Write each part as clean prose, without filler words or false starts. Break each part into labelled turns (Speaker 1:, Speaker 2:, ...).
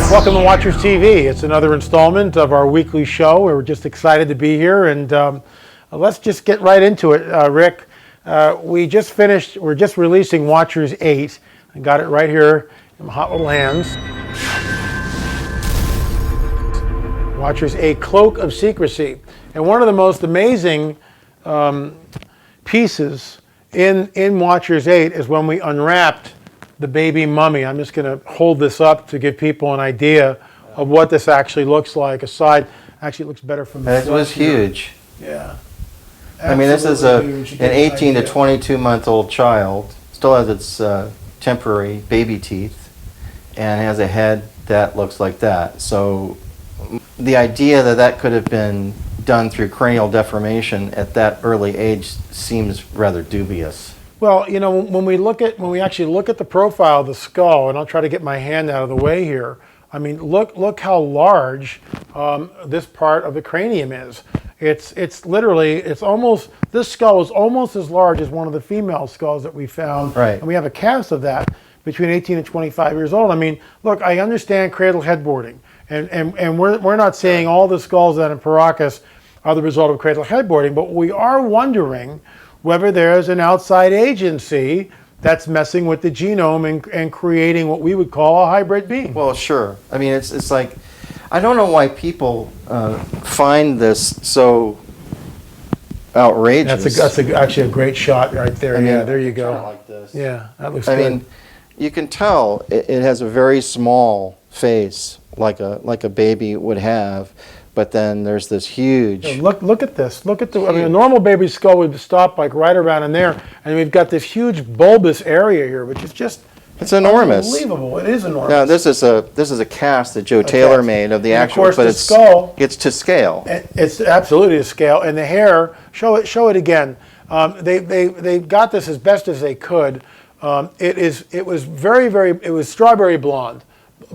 Speaker 1: Welcome to Watchers TV. It's another installment of our weekly show. We're just excited to be here, and let's just get right into it. Rick, we're just releasing Watchers 8. I got it right here in my hot little hands. Watchers 8, Cloak of Secrecy. And one of the most amazing pieces in Watchers 8 is when we unwrapped the baby mummy. I'm just going to hold this up to give people an idea of what this actually looks like. Actually, it looks better from the
Speaker 2: It was huge.
Speaker 1: Yeah.
Speaker 2: I mean, this is an
Speaker 1: huge.
Speaker 2: 18 to 22-month-old child. Still has its temporary baby teeth and has a head that looks like that. So the idea that that could have been done through cranial deformation at that early age seems rather dubious.
Speaker 1: Well, you know, when we actually look at the profile of the skull, and I'll try to get my hand out of the way here. I mean, look how large this part of the cranium is. It's literally, this skull is almost as large as one of the female skulls that we found.
Speaker 2: Right.
Speaker 1: And we have a cast of that between 18 and 25 years old. I mean, look, I understand cradle headboarding, and we're not saying all the skulls that in Paracas are the result of cradle headboarding, but we are wondering whether there's an outside agency that's messing with the genome and creating what we would call a hybrid being.
Speaker 2: Well, sure. I mean, it's like, I don't know why people find this so outrageous.
Speaker 1: That's actually a great shot right there.
Speaker 2: I mean,
Speaker 1: yeah, there you go.
Speaker 2: kinda like this.
Speaker 1: Yeah, that looks
Speaker 2: I
Speaker 1: good.
Speaker 2: mean, you can tell it has a very small face, like a baby would have. But then there's this huge.
Speaker 1: Yeah, look at this. Look at I mean, a normal baby skull would stop like right around in there, and we've got this huge bulbous area here, which is just
Speaker 2: It's enormous.
Speaker 1: unbelievable. It is enormous.
Speaker 2: Now this is a cast that Joe Taylor made of the
Speaker 1: And
Speaker 2: actual,
Speaker 1: of course,
Speaker 2: but
Speaker 1: the skull.
Speaker 2: it's to scale.
Speaker 1: It's absolutely to scale, and the hair. Show it again. They got this as best as they could. It was strawberry blonde,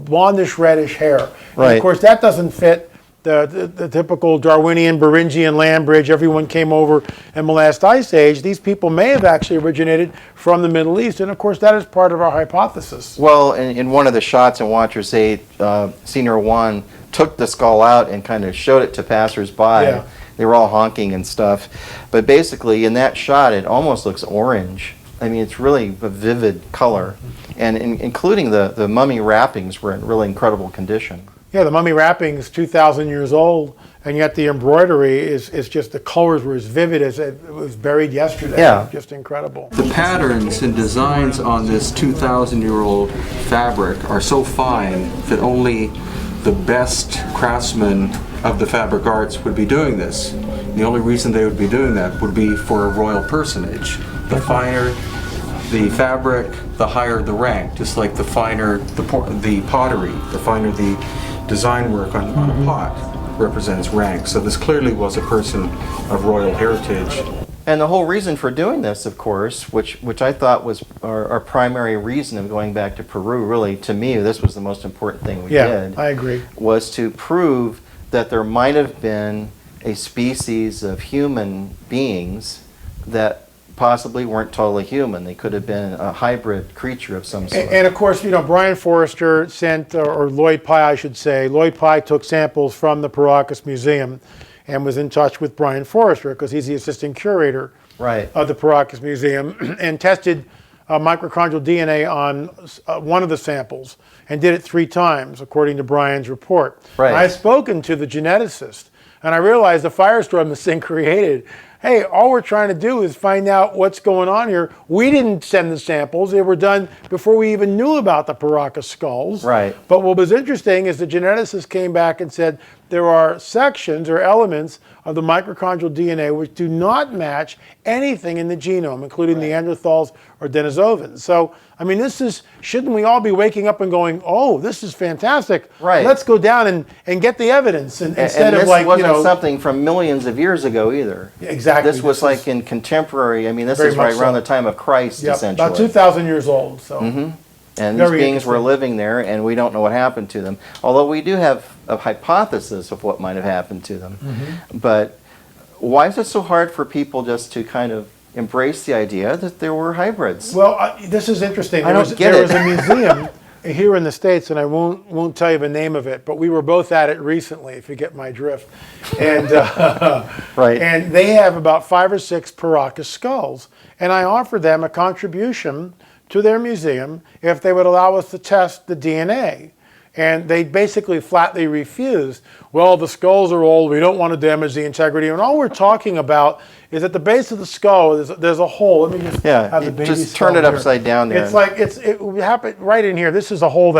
Speaker 1: blondish reddish hair.
Speaker 2: Right.
Speaker 1: And of course, that doesn't fit the typical Darwinian, Beringian land bridge. Everyone came over in the last ice age. These people may have actually originated from the Middle East, and of course that is part of our hypothesis.
Speaker 2: Well, in one of the shots in Watchers 8, Senior 1 took the skull out and kind of showed it to passersby.
Speaker 1: Yeah.
Speaker 2: They were all honking and stuff. But basically, in that shot, it almost looks orange. I mean, it's really a vivid color. And including the mummy wrappings were in really incredible condition.
Speaker 1: Yeah, the mummy wrapping is 2,000 years old, and yet the embroidery is just, the colors were as vivid as it was buried yesterday.
Speaker 2: Yeah.
Speaker 1: Just incredible.
Speaker 3: The patterns and designs on this 2,000-year-old fabric are so fine that only the best craftsmen of the fabric arts would be doing this. The only reason they would be doing that would be for a royal personage. The finer the fabric, the higher the rank, just like the finer the pottery, the finer the design work on a pot represents rank. So this clearly was a person of royal heritage.
Speaker 2: And the whole reason for doing this, of course, which I thought was our primary reason of going back to Peru, really, to me, this was the most important thing we did.
Speaker 1: Yeah, I agree.
Speaker 2: Was to prove that there might have been a species of human beings that possibly weren't totally human. They could have been a hybrid creature of some sort.
Speaker 1: And of course, you know, Brian Forrester sent, or Lloyd Pye, I should say, Lloyd Pye took samples from the Paracas Museum and was in touch with Brian Forrester because he's the assistant curator of the Paracas Museum, and tested mitochondrial DNA on one of the samples and did it 3 times, according to Brian's report.
Speaker 2: Right.
Speaker 1: And I've spoken to the geneticist, and I realized the firestorm this thing created. Hey, all we're trying to do is find out what's going on here. We didn't send the samples. They were done before we even knew about the Paracas skulls.
Speaker 2: Right.
Speaker 1: But what was interesting is the geneticist came back and said there are sections or elements of the mitochondrial DNA which do not match anything in the genome, including Neanderthals or Denisovans. So, I mean, shouldn't we all be waking up and going, oh, this is fantastic.
Speaker 2: Right.
Speaker 1: Let's go down and get the evidence instead
Speaker 2: and
Speaker 1: of like,
Speaker 2: wasn't something from millions of years ago either.
Speaker 1: Exactly.
Speaker 2: This was like in contemporary, I mean, this is
Speaker 1: Very
Speaker 2: right
Speaker 1: much
Speaker 2: around
Speaker 1: so.
Speaker 2: the time of Christ,
Speaker 1: Yep,
Speaker 2: essentially.
Speaker 1: about 2,000 years old. So.
Speaker 2: And these
Speaker 1: Very
Speaker 2: beings were
Speaker 1: interesting.
Speaker 2: living there, and we don't know what happened to them. Although we do have a hypothesis of what might have happened to them. But why is it so hard for people just to kind of embrace the idea that there were hybrids?
Speaker 1: Well, this is interesting.
Speaker 2: I don't get
Speaker 1: there
Speaker 2: it.
Speaker 1: was a museum here in the States, and I won't tell you the name of it, but we were both at it recently, if you get my drift. And
Speaker 2: Right.
Speaker 1: and they have about 5 or 6 Paracas skulls, and I offered them a contribution to their museum if they would allow us to test the DNA. And they basically flatly refused. Well, the skulls are old, we don't want to damage the integrity. And all we're talking about is at the base of the skull, there's a hole. Let me just have the baby
Speaker 2: just turn it
Speaker 1: skull here.
Speaker 2: upside down there.
Speaker 1: It's like, it happened right in here. This is a hole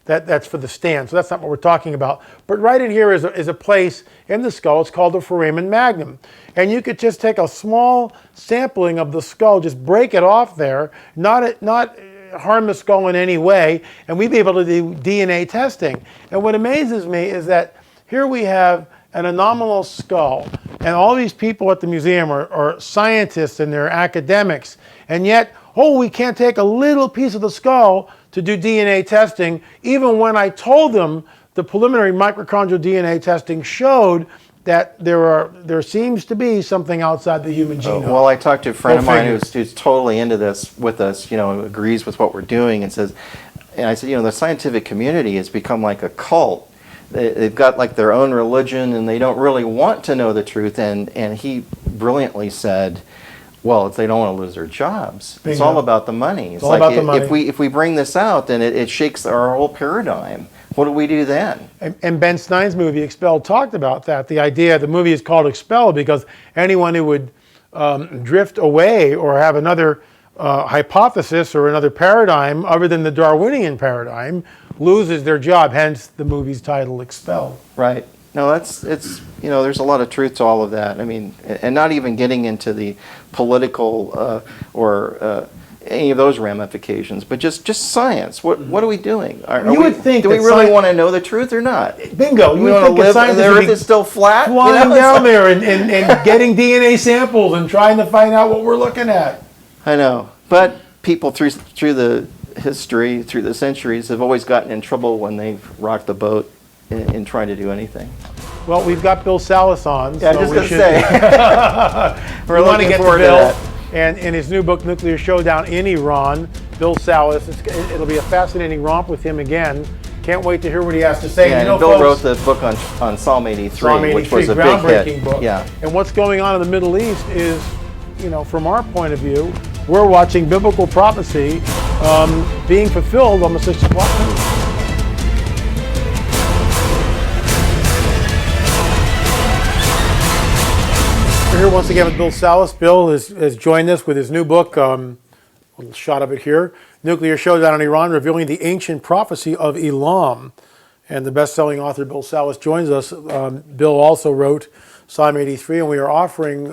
Speaker 1: that's for the stand, so that's not what we're talking about. But right in here is a place in the skull. It's called the foramen magnum. And you could just take a small sampling of the skull, just break it off there, not harm the skull in any way, and we'd be able to do DNA testing. And what amazes me is that here we have an anomalous skull, and all these people at the museum are scientists and they're academics, and yet, we can't take a little piece of the skull to do DNA testing, even when I told them the preliminary mitochondrial DNA testing showed that there seems to be something outside the human genome.
Speaker 2: Well, I talked to a friend of mine who's totally into this with us, agrees with what we're doing, and I said, the scientific community has become like a cult. They've got like their own religion, and they don't really want to know the truth. And he brilliantly said, well, they don't want to lose their jobs. Bingo. It's all about the money. It's
Speaker 1: all about the money.
Speaker 2: If we bring this out, then it shakes our whole paradigm. What do we do then?
Speaker 1: And Ben Stein's movie Expelled talked about that. The movie is called Expelled because anyone who would drift away or have another hypothesis or another paradigm other than the Darwinian paradigm loses their job. Hence the movie's title, Expelled.
Speaker 2: Right. No, there's a lot of truth to all of that. I mean, and not even getting into the political or any of those ramifications, but just science. What are we doing?
Speaker 1: You would think
Speaker 2: do we really want to know the truth or not?
Speaker 1: Bingo. You would think that scientists
Speaker 2: the Earth is still flat,
Speaker 1: flying down there and getting DNA samples and trying to find out what we're looking at.
Speaker 2: I know, but people through the history, through the centuries, have always gotten in trouble when they've rocked the boat in trying to do anything.
Speaker 1: Well, we've got Bill Salus on.
Speaker 2: Yeah, so I'm just going to say.
Speaker 1: We're looking forward to Bill. And in his new book, Nuclear Showdown in Iran, Bill Salus, it'll be a fascinating romp with him again. Can't wait to hear what he has to say.
Speaker 2: Yeah, and Bill wrote the book on Psalm 83, which was a big hit.
Speaker 1: Book.
Speaker 2: Yeah.
Speaker 1: And what's going on in the Middle East is, from our point of view, we're watching biblical prophecy being fulfilled on the 6 o'clock news. We're here once again with Bill Salus. Bill has joined us with his new book, a little shot of it here, Nuclear Showdown in Iran, Revealing the Ancient Prophecy of Elam. And the best-selling author, Bill Salus, joins us. Bill also wrote Psalm 83, and we are offering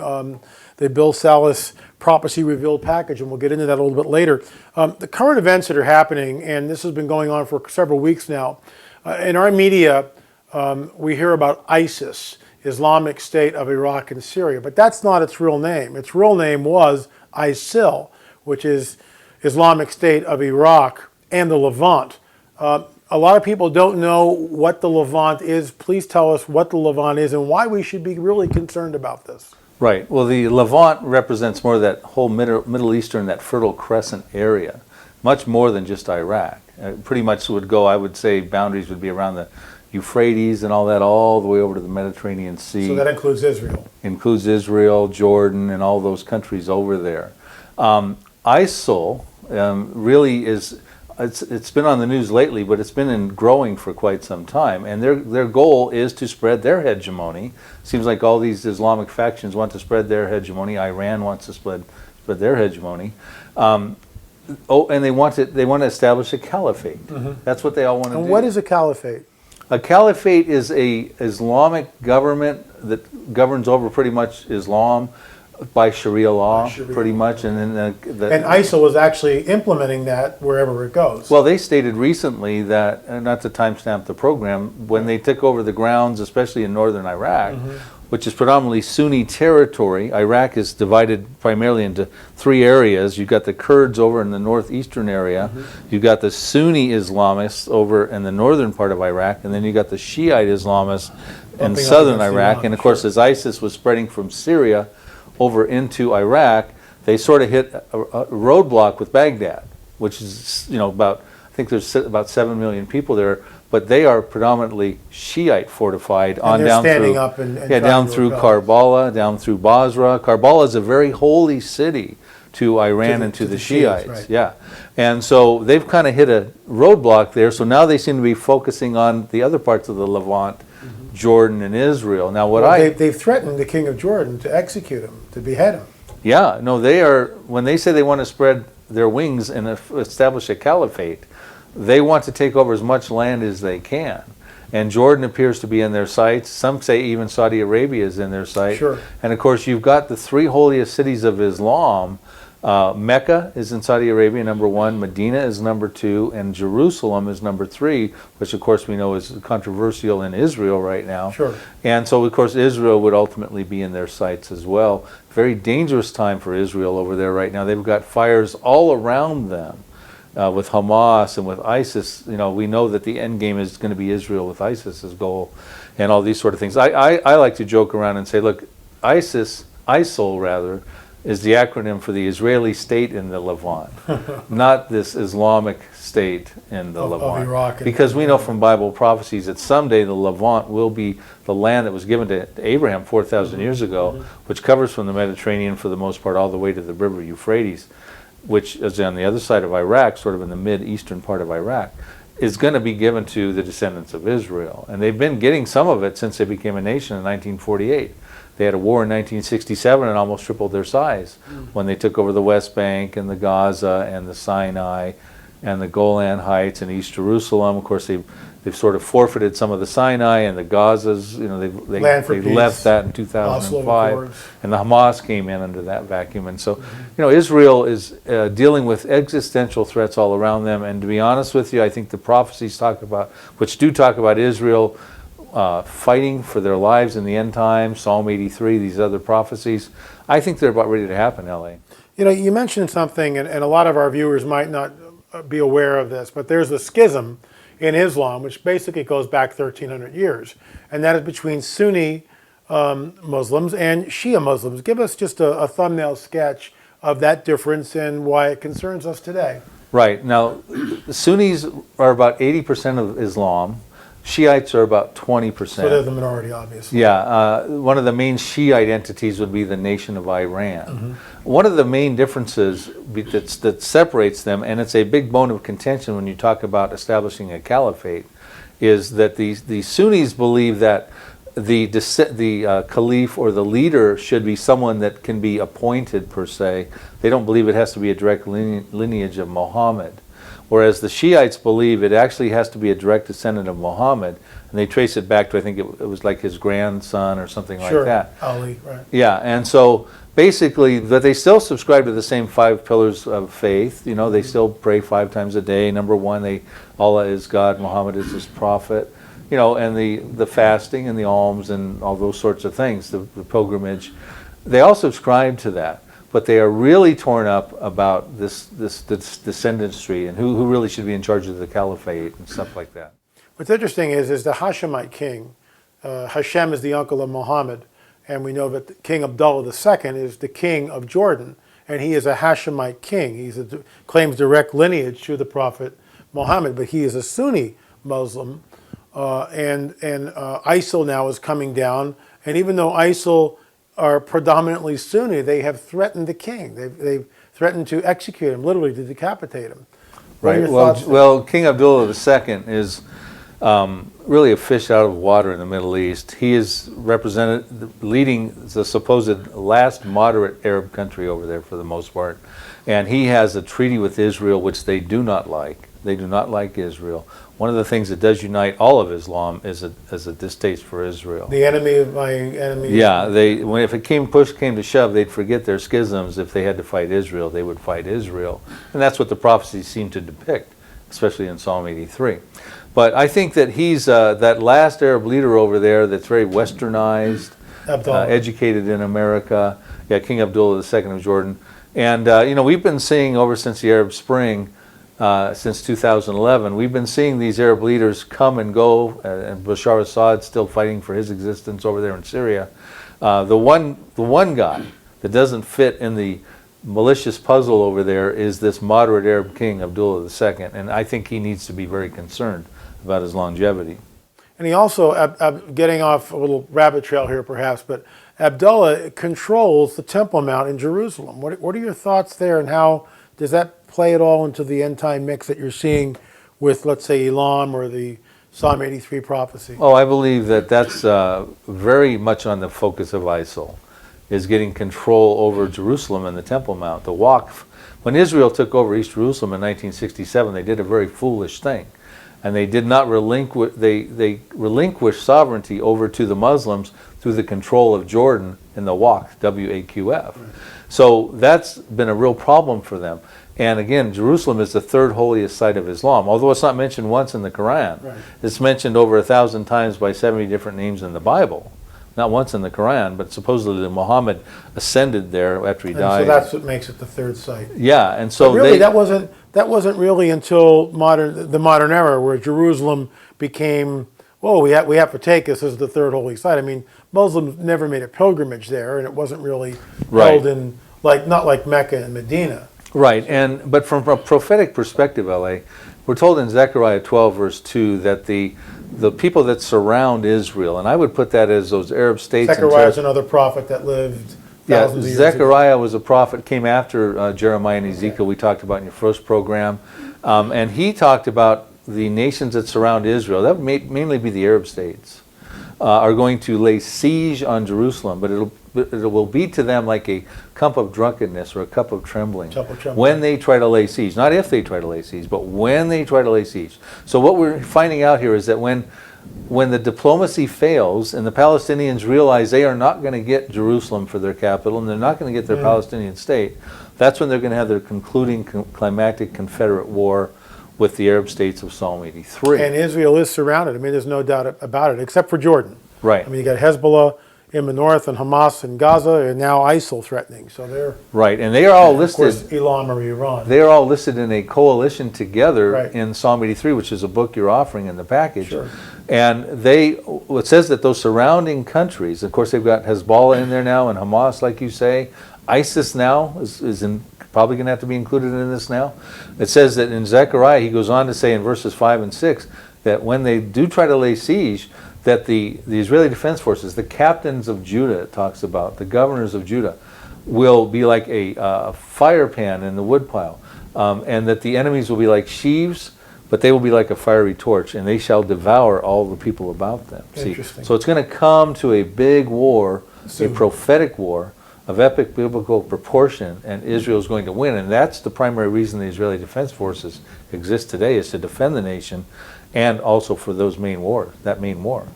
Speaker 1: the Bill Salus Prophecy Revealed package, and we'll get into that a little bit later. The current events that are happening, and this has been going on for several weeks now, in our media, we hear about ISIS, Islamic State of Iraq and Syria, but that's not its real name. Its real name was ISIL, which is Islamic State of Iraq and the Levant. A lot of people don't know what the Levant is. Please tell us what the Levant is and why we should be really concerned about this.
Speaker 4: Right. Well, the Levant represents more of that whole Middle Eastern, that Fertile Crescent area, much more than just Iraq. Pretty much would go, I would say, boundaries would be around the Euphrates and all that, all the way over to the Mediterranean Sea.
Speaker 1: So that includes Israel.
Speaker 4: Includes Israel, Jordan, and all those countries over there. ISIL really is, it's been on the news lately, but it's been growing for quite some time. And their goal is to spread their hegemony. Seems like all these Islamic factions want to spread their hegemony. Iran wants to spread their hegemony. And they want to establish a caliphate. Mm-hmm. That's what they all want to do.
Speaker 1: And what is a caliphate?
Speaker 4: A caliphate is a Islamic government that governs over pretty much Islam by Sharia law, pretty much. And then
Speaker 1: and ISIL is actually implementing that wherever it goes.
Speaker 4: Well, they stated recently that, not to timestamp the program, when they took over the grounds, especially in northern Iraq, which is predominantly Sunni territory. Iraq is divided primarily into 3 areas. You've got the Kurds over in the northeastern area. You've got the Sunni Islamists over in the northern part of Iraq. And then you've got the Shiite Islamists in southern Iraq. And of course, as ISIS was spreading from Syria over into Iraq, they sort of hit a roadblock with Baghdad, which is about think there's about 7 million people there, but they are predominantly Shiite fortified on
Speaker 1: they're
Speaker 4: down
Speaker 1: standing
Speaker 4: through,
Speaker 1: up and
Speaker 4: yeah,
Speaker 1: trying
Speaker 4: down
Speaker 1: to
Speaker 4: through
Speaker 1: rebel.
Speaker 4: Karbala, down through Basra. Karbala is a very holy city to Iran and to the
Speaker 1: Shiites,
Speaker 4: Shiites.
Speaker 1: right.
Speaker 4: Yeah. And so they've kind of hit a roadblock there. So now they seem to be focusing on the other parts of the Levant, Jordan and Israel. Now what
Speaker 1: Well, they've threatened the king of Jordan to execute him, to behead him.
Speaker 4: yeah, no, they are, when they say they want to spread their wings and establish a caliphate, they want to take over as much land as they can. And Jordan appears to be in their sights. Some say even Saudi Arabia is in their sight.
Speaker 1: Sure.
Speaker 4: And of course, you've got the three holiest cities of Islam. Mecca is in Saudi Arabia, number one. Medina is number two. And Jerusalem is number three, which of course we know is controversial in Israel right now.
Speaker 1: Sure.
Speaker 4: And so, of course, Israel would ultimately be in their sights as well. Very dangerous time for Israel over there right now. They've got fires all around them. With Hamas and with ISIS, you know, we know that the end game is going to be Israel with ISIS as goal, and all these sort of things. I like to joke around and say, look, ISIL rather, is the acronym for the Israeli state in the Levant, not this Islamic state in the Levant.
Speaker 1: Of Iraq.
Speaker 4: Because we know from Bible prophecies that someday the Levant will be the land that was given to Abraham 4,000 years ago, which covers from the Mediterranean for the most part all the way to the river Euphrates, which is on the other side of Iraq, sort of in the mid-eastern part of Iraq, is going to be given to the descendants of Israel. And they've been getting some of it since they became a nation in 1948. They had a war in 1967 and almost tripled their size when they took over the West Bank and the Gaza and the Sinai and the Golan Heights and East Jerusalem. Of course, they've sort of forfeited some of the Sinai and the Gazas. You know, they left that in 2005, and the Hamas came in under that vacuum. And so, you know, Israel is dealing with existential threats all around them. And to be honest with you, I think the prophecies talk about Israel fighting for their lives in the end times, Psalm 83, these other prophecies. I think they're about ready to happen, L.A.
Speaker 1: You know, you mentioned something, and a lot of our viewers might not be aware of this, but there's a schism in Islam, which basically goes back 1,300 years, and that is between Sunni Muslims and Shia Muslims. Give us just a thumbnail sketch of that difference and why it concerns us today.
Speaker 4: Right. Now, the Sunnis are about 80% of Islam. Shiites are about 20%.
Speaker 1: So they're the minority, obviously.
Speaker 4: Yeah, one of the main Shiite entities would be the nation of Iran. One of the main differences that separates them, and it's a big bone of contention when you talk about establishing a caliphate, is that the Sunnis believe that the caliph or the leader should be someone that can be appointed per se. They don't believe it has to be a direct lineage of Muhammad. Whereas the Shiites believe it actually has to be a direct descendant of Muhammad, and they trace it back to, I think it was like his grandson or something like that.
Speaker 1: Ali, right.
Speaker 4: Yeah, and so basically, but they still subscribe to the same 5 pillars of faith. You know, they still pray 5 times a day. Number one, Allah is God, Muhammad is his prophet. You know, and the fasting and the alms and all those sorts of things, the pilgrimage. They all subscribe to that. But they are really torn up about this descendantry and who really should be in charge of the caliphate and stuff like that.
Speaker 1: What's interesting is the Hashemite king. Hashem is the uncle of Muhammad, and we know that King Abdullah II is the king of Jordan, and he is a Hashemite king. He claims direct lineage to the prophet Muhammad, but he is a Sunni Muslim, and ISIL now is coming down, and even though ISIL are predominantly Sunni, they have threatened the king. They've threatened to execute him, literally to decapitate him.
Speaker 4: Right. Well, King Abdullah II is really a fish out of water in the Middle East. He is leading the supposed last moderate Arab country over there for the most part. And he has a treaty with Israel, which they do not like. They do not like Israel. One of the things that does unite all of Islam is a distaste for Israel.
Speaker 1: The enemy of my enemy.
Speaker 4: Yeah, if push came to shove, they'd forget their schisms. If they had to fight Israel, they would fight Israel. And that's what the prophecies seem to depict, especially in Psalm 83. But I think that he's that last Arab leader over there that's very westernized, educated in America. Yeah, King Abdullah II of Jordan. And, you know, we've been seeing over since the Arab Spring, since 2011, we've been seeing these Arab leaders come and go, and Bashar Assad still fighting for his existence over there in Syria. The one guy that doesn't fit in the malicious puzzle over there is this moderate Arab king, Abdullah II, and I think he needs to be very concerned about his longevity.
Speaker 1: And he also, getting off a little rabbit trail here perhaps, but Abdullah controls the Temple Mount in Jerusalem. What are your thoughts there, and how does that play at all into the end time mix that you're seeing with, let's say, Elam or the Psalm 83 prophecy?
Speaker 4: Oh, I believe that that's very much on the focus of ISIL, is getting control over Jerusalem and the Temple Mount. The Waqf, when Israel took over East Jerusalem in 1967, they did a very foolish thing. And they did not relinquish, they relinquished sovereignty over to the Muslims through the control of Jordan in the Waqf, W-A-Q-F. Right. So that's been a real problem for them. And again, Jerusalem is the third holiest site of Islam, although it's not mentioned once in the Quran. Right. It's mentioned over 1,000 times by 70 different names in the Bible. Not once in the Quran, but supposedly Muhammad ascended there after he died.
Speaker 1: So that's what makes it the third site.
Speaker 4: Yeah, and so
Speaker 1: but really, that wasn't really until the modern era, where Jerusalem became, well, we have to take this as the third holy site. I mean, Muslims never made a pilgrimage there, and it wasn't really held in not like Mecca and Medina.
Speaker 4: Right, but from a prophetic perspective, L.A., we're told in Zechariah 12, verse 2, that the people that surround Israel, and I would put that as those Arab states.
Speaker 1: Zechariah is another prophet that lived thousands of years
Speaker 4: Zechariah was a prophet, came after Jeremiah and Ezekiel, we talked about in your first program. And he talked about the nations that surround Israel, that would mainly be the Arab states, are going to lay siege on Jerusalem, but it will be to them like a cup of drunkenness or a cup of trembling when they try to lay siege. Not if they try to lay siege, but when they try to lay siege. So what we're finding out here is that when the diplomacy fails and the Palestinians realize they are not going to get Jerusalem for their capital and they're not going to get their Palestinian state, that's when they're going to have their concluding climactic Confederate war with the Arab states of Psalm 83.
Speaker 1: And Israel is surrounded. I mean, there's no doubt about it, except for Jordan.
Speaker 4: Right.
Speaker 1: I mean, you got Hezbollah in the north and Hamas in Gaza, and now ISIL threatening. So they're
Speaker 4: right, and they are all listed.
Speaker 1: Of course, Elam or Iran.
Speaker 4: They are all listed in a coalition together in Psalm 83, which is a book you're offering in the package.
Speaker 1: Sure. And
Speaker 4: it says that those surrounding countries, of course, they've got Hezbollah in there now and Hamas, like you say. ISIS now is probably going to have to be included in this now. It says that in Zechariah, he goes on to say in verses 5 and 6 that when they do try to lay siege, that the Israeli Defense Forces, the captains of Judah, it talks about, the governors of Judah, will be like a fire pan in the woodpile, and that the enemies will be like sheaves, but they will be like a fiery torch, and they shall devour all the people about them.
Speaker 1: Interesting.
Speaker 4: So it's going to come to a big war, a prophetic war of epic biblical proportion, and Israel is going to win. And that's the primary reason the Israeli Defense Forces exist today, is to defend the nation, and also for that main war.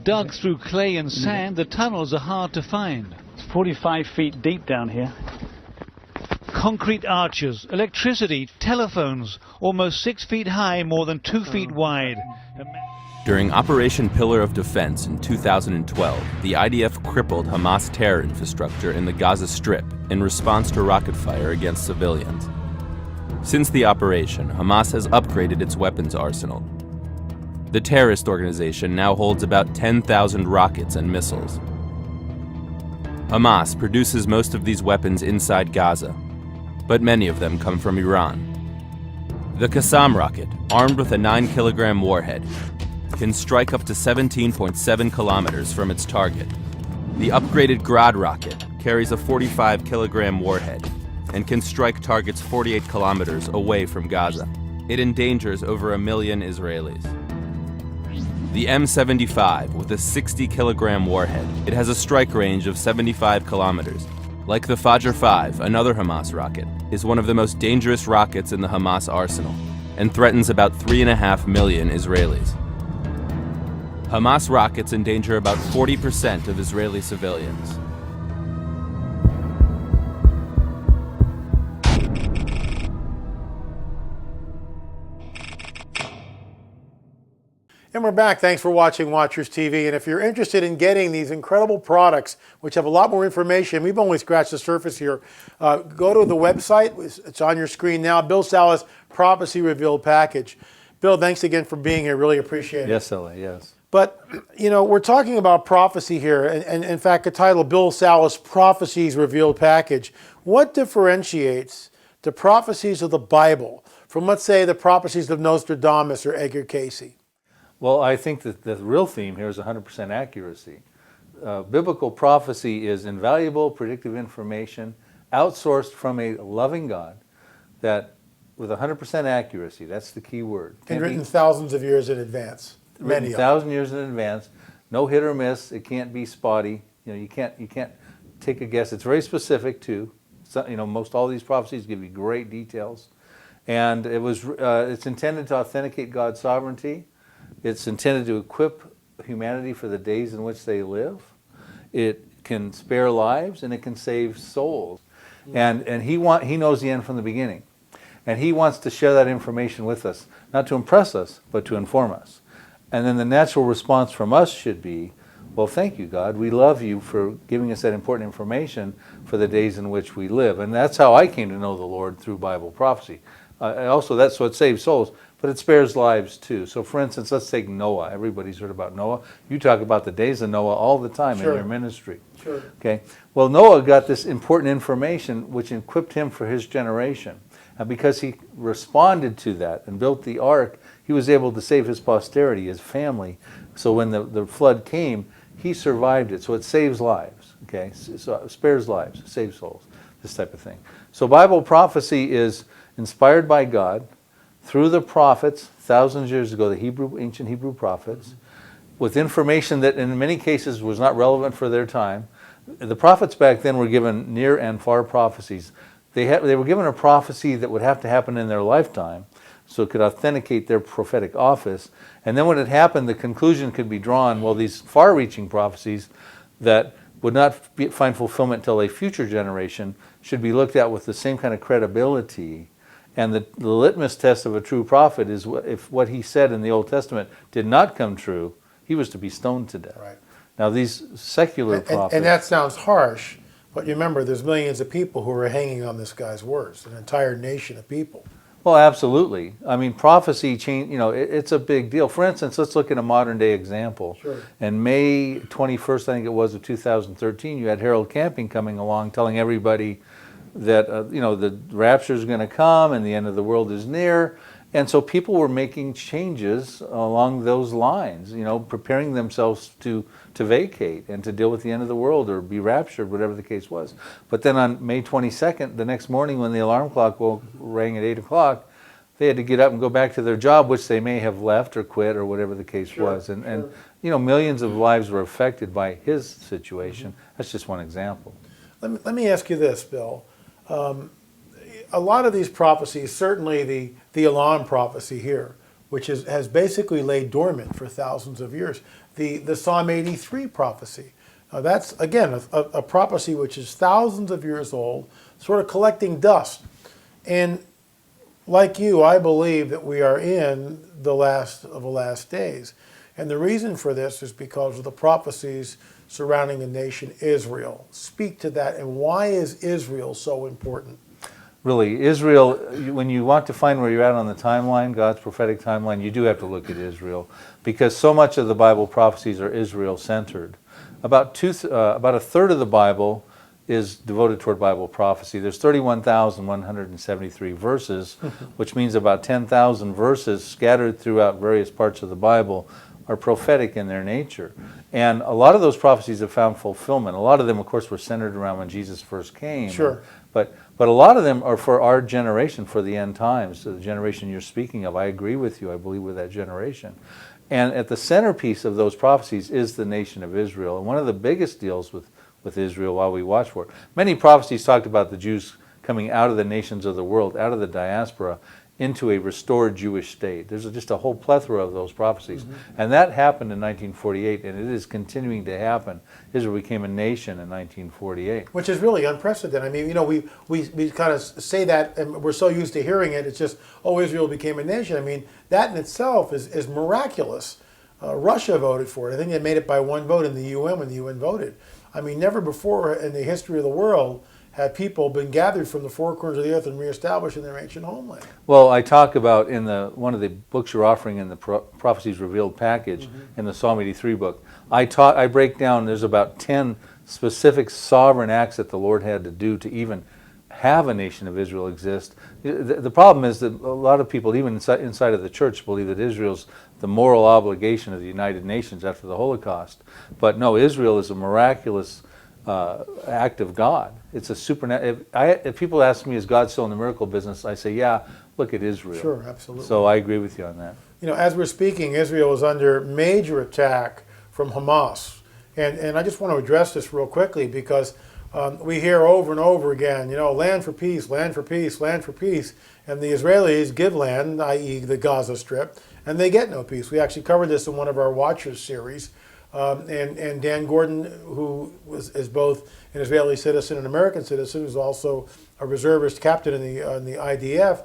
Speaker 5: Dug through clay and sand, the tunnels are hard to find.
Speaker 6: It's 45 feet deep down here.
Speaker 5: Concrete arches, electricity, telephones, almost 6 feet high, more than 2 feet wide.
Speaker 7: During Operation Pillar of Defense in 2012, the IDF crippled Hamas terror infrastructure in the Gaza Strip in response to rocket fire against civilians. Since the operation, Hamas has upgraded its weapons arsenal. The terrorist organization now holds about 10,000 rockets and missiles. Hamas produces most of these weapons inside Gaza, but many of them come from Iran. The Qassam rocket, armed with a 9-kilogram warhead, can strike up to 17.7 kilometers from its target. The upgraded Grad rocket carries a 45-kilogram warhead and can strike targets 48 kilometers away from Gaza. It endangers over 1 million Israelis. The M75, with a 60-kilogram warhead, it has a strike range of 75 kilometers. Like the Fajr 5, another Hamas rocket, is one of the most dangerous rockets in the Hamas arsenal and threatens about 3.5 million Israelis. Hamas rockets endanger about 40% of Israeli civilians.
Speaker 1: And we're back. Thanks for watching Watchers TV. And if you're interested in getting these incredible products, which have a lot more information, we've only scratched the surface here, go to the website. It's on your screen now. Bill Salus, Prophecy Revealed Package. Bill, thanks again for being here. Really appreciate it.
Speaker 4: Yes, L.A., yes.
Speaker 1: But, you know, we're taling about prophecy here. And in fact, the title, Bill Salus, Prophecies Revealed Package. What differentiates the prophecies of the Bible from, let's say, the prophecies of Nostradamus or Edgar Cayce?
Speaker 4: Well, I think that the real theme here is 100% accuracy. Biblical prophecy is invaluable predictive information outsourced from a loving God that with 100% accuracy, that's the key word.
Speaker 1: And written thousands of years in advance. Many of them.
Speaker 4: 1,000 years in advance, no hit or miss. It can't be spotty. You can't take a guess. It's very specific too. So, most all these prophecies give you great details, and it's intended to authenticate God's sovereignty. It's intended to equip humanity for the days in which they live. It can spare lives and it can save souls, and he knows the end from the beginning, and he wants to share that information with us, not to impress us, but to inform us. And then the natural response from us should be, well, thank you, God. We love you for giving us that important information for the days in which we live. And that's how I came to know the Lord, through Bible prophecy. Also, that's what saves souls, but it spares lives too. So for instance, let's take Noah. Everybody's heard about Noah. You talk about the days of Noah all the time in your ministry.
Speaker 1: Sure.
Speaker 4: Okay. Well, Noah got this important information which equipped him for his generation. And because he responded to that and built the ark, he was able to save his posterity, his family. So when the flood came, he survived it. So it saves lives. Okay. So it spares lives, saves souls, this type of thing. So Bible prophecy is inspired by God through the prophets thousands of years ago, the ancient Hebrew prophets, with information that in many cases was not relevant for their time. The prophets back then were given near and far prophecies. They were given a prophecy that would have to happen in their lifetime, so it could authenticate their prophetic office. And then when it happened, the conclusion could be drawn, well, these far-reaching prophecies that would not find fulfillment until a future generation should be looked at with the same kind of credibility. And the litmus test of a true prophet is if what he said in the Old Testament did not come true, he was to be stoned to death.
Speaker 1: Right.
Speaker 4: Now these secular prophets...
Speaker 1: And that sounds harsh, but you remember there's millions of people who are hanging on this guy's words, an entire nation of people.
Speaker 4: Well, absolutely. I mean, prophecy change. It's a big deal. For instance, let's look at a modern day example.
Speaker 1: Sure.
Speaker 4: And May 21st, I think it was, of 2013, you had Harold Camping coming along telling everybody that, the rapture is going to come and the end of the world is near. And so people were making changes along those lines, preparing themselves to vacate and to deal with the end of the world or be raptured, whatever the case was. But then on May 22nd, the next morning when the alarm clock rang at 8 o'clock, they had to get up and go back to their job, which they may have left or quit or whatever the case was. And millions of lives were affected by his situation. That's just one example.
Speaker 1: Let me ask you this, Bill. A lot of these prophecies, certainly the Elam prophecy here, which has basically laid dormant for thousands of years. The Psalm 83 prophecy. That's, again, a prophecy which is thousands of years old, sort of collecting dust. And like you, I believe that we are in the last of the last days. And the reason for this is because of the prophecies surrounding the nation Israel. Speak to that, and why is Israel so important?
Speaker 4: Really, Israel, when you want to find where you're at on the timeline, God's prophetic timeline, you do have to look at Israel, because so much of the Bible prophecies are Israel-centered. About a third of the Bible is devoted toward Bible prophecy. There's 31,173 verses, which means about 10,000 verses scattered throughout various parts of the Bible are prophetic in their nature. And a lot of those prophecies have found fulfillment. A lot of them, of course, were centered around when Jesus first came.
Speaker 1: Sure.
Speaker 4: But a lot of them are for our generation, for the end times, so the generation you're speaking of. I agree with you. I believe with that generation. And at the centerpiece of those prophecies is the nation of Israel. And one of the biggest deals with Israel while we watch for it. Many prophecies talked about the Jews coming out of the nations of the world, out of the diaspora, into a restored Jewish state. There's just a whole plethora of those prophecies. And that happened in 1948, and it is continuing to happen. Israel became a nation in 1948.
Speaker 1: Which is really unprecedented. I mean, we kind of say that, and we're so used to hearing it, it's just, oh, Israel became a nation. I mean, that in itself is miraculous. Russia voted for it. I think they made it by one vote in the UN when the UN voted. I mean, never before in the history of the world had people been gathered from the four corners of the earth and reestablished in their ancient homeland.
Speaker 4: Well, I talk about in one of the books you're offering in the Prophecies Revealed package, in the Psalm 83 book, I break down, there's about 10 specific sovereign acts that the Lord had to do to even have a nation of Israel exist. The problem is that a lot of people, even inside of the church, believe that Israel's the moral obligation of the United Nations after the Holocaust. But no, Israel is a miraculous act of God. It's a supernatural. If people ask me, is God still in the miracle business? I say, yeah, look at Israel.
Speaker 1: Sure, absolutely.
Speaker 4: So I agree with you on that.
Speaker 1: You know, as we're speaking, Israel is under major attack from Hamas. And I just want to address this real quickly because we hear over and over again, you know, land for peace, land for peace, land for peace. And the Israelis give land, i.e. the Gaza Strip, and they get no peace. We actually covered this in one of our Watchers series. And Dan Gordon, who is both an Israeli citizen and American citizen, who's also a reservist captain in the IDF,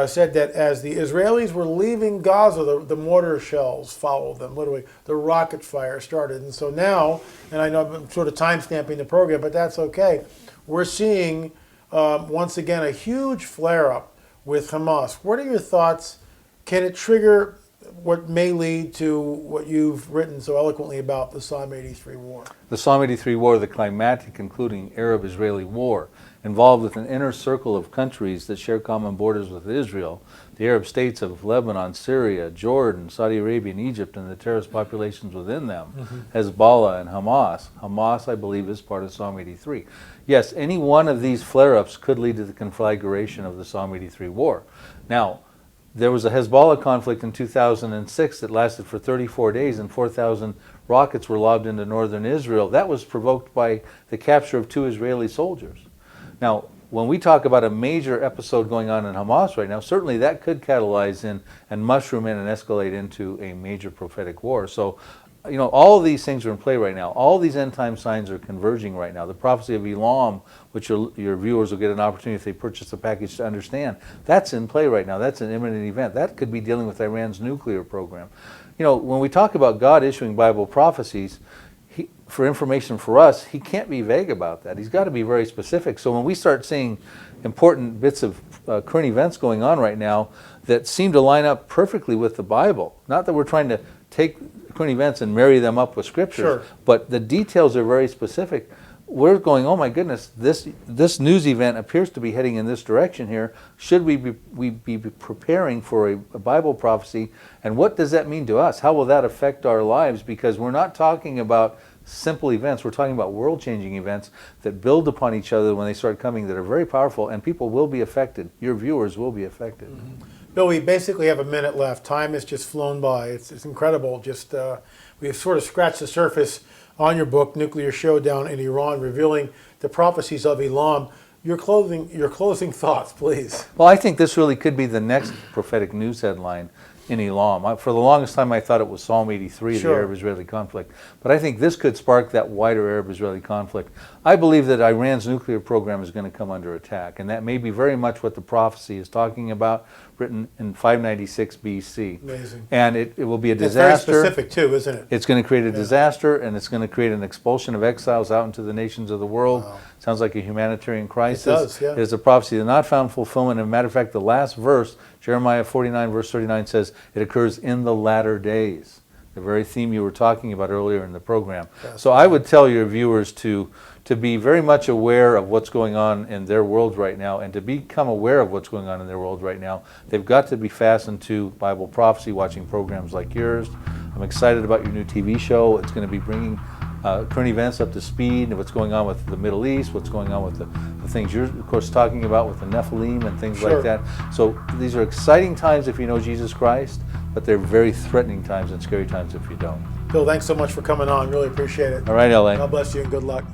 Speaker 1: said that as the Israelis were leaving Gaza, the mortar shells followed them, literally. The rocket fire started. And so now, and I know I'm sort of time-stamping the program, but that's okay, we're seeing, once again, a huge flare-up with Hamas. What are your thoughts? Can it trigger what may lead to what you've written so eloquently about the Psalm 83 war?
Speaker 4: The Psalm 83 war, the climactic concluding Arab-Israeli war, involved with an inner circle of countries that share common borders with Israel, the Arab states of Lebanon, Syria, Jordan, Saudi Arabia, and Egypt, and the terrorist populations within them, Hezbollah and Hamas. Hamas, I believe, is part of Psalm 83. Yes, any one of these flare-ups could lead to the conflagration of the Psalm 83 war. Now, there was a Hezbollah conflict in 2006 that lasted for 34 days and 4,000 rockets were lobbed into northern Israel. That was provoked by the capture of 2 Israeli soldiers. Now, when we talk about a major episode going on in Hamas right now, certainly that could catalyze in and mushroom in and escalate into a major prophetic war. So, you know, all of these things are in play right now. All these end-time signs are converging right now. The prophecy of Elam, which your viewers will get an opportunity if they purchase the package to understand, that's in play right now. That's an imminent event. That could be dealing with Iran's nuclear program. You know, when we talk about God issuing Bible prophecies, for information for us, he can't be vague about that. He's got to be very specific. So when we start seeing important bits of current events going on right now that seem to line up perfectly with the Bible, not that we're trying to take current events and marry them up with scriptures,
Speaker 1: sure,
Speaker 4: but the details are very specific. We're going, oh my goodness, this news event appears to be heading in this direction here. Should we be preparing for a Bible prophecy? And what does that mean to us? How will that affect our lives? Because we're not talking about simple events. We're talking about world-changing events that build upon each other when they start coming, that are very powerful, and people will be affected. Your viewers will be affected.
Speaker 1: Bill, we basically have a minute left. Time has just flown by. It's incredible. Just we've sort of scratched the surface on your book, Nuclear Showdown in Iran, revealing the prophecies of Elam. Your closing thoughts, please.
Speaker 4: Well, I think this really could be the next prophetic news headline in Elam. For the longest time, I thought it was Psalm 83,
Speaker 1: sure,
Speaker 4: the Arab-Israeli conflict. But I think this could spark that wider Arab-Israeli conflict. I believe that Iran's nuclear program is going to come under attack, and that may be very much what the prophecy is talking about, written in 596 BC.
Speaker 1: Amazing.
Speaker 4: And it will be a disaster.
Speaker 1: It's very specific, too, isn't it?
Speaker 4: It's going to create a disaster, and it's going to create an expulsion of exiles out into the nations of the world. Wow. Sounds like a humanitarian crisis.
Speaker 1: It does, yeah.
Speaker 4: It is a prophecy that not found fulfillment. As a matter of fact, the last verse, Jeremiah 49, verse 39, says it occurs in the latter days, the very theme you were talking about earlier in the program. Yes. So I would tell your viewers to be very much aware of what's going on in their world right now, and to become aware of what's going on in their world right now, they've got to be fastened to Bible prophecy, watching programs like yours. I'm excited about your new TV show. It's going to be bringing current events up to speed, and what's going on with the Middle East, what's going on with the things you're, of course, talking about with the Nephilim and things
Speaker 1: sure,
Speaker 4: like that. So these are exciting times if you know Jesus Christ, but they're very threatening times and scary times if you don't.
Speaker 1: Bill, thanks so much for coming on. Really appreciate it.
Speaker 4: All right, LA.
Speaker 1: God bless you and good luck.